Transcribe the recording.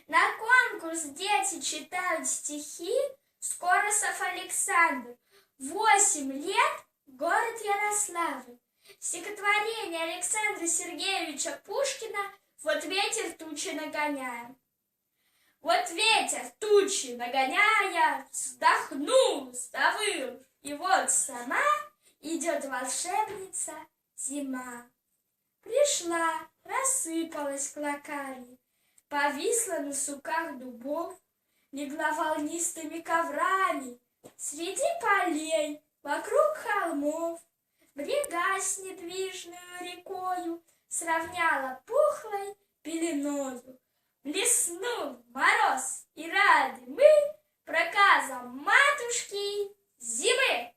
На конкурс дети читают стихи. Скоросов Александр, 8 лет, город Ярославль. Стихотворение Александра Сергеевича Пушкина «Вот ветер, тучи нагоняя». Вот ветер, тучи нагоняя, вздохнул, завыл, и вот сама идет волшебница зима. Пришла, рассыпалась клоками, повисла на суках дубов, легла волнистыми коврами среди полей, вокруг холмов. Брега с недвижною рекою сравняла пухлой пеленою. Блеснул мороз, и рады мы проказам матушки зимы.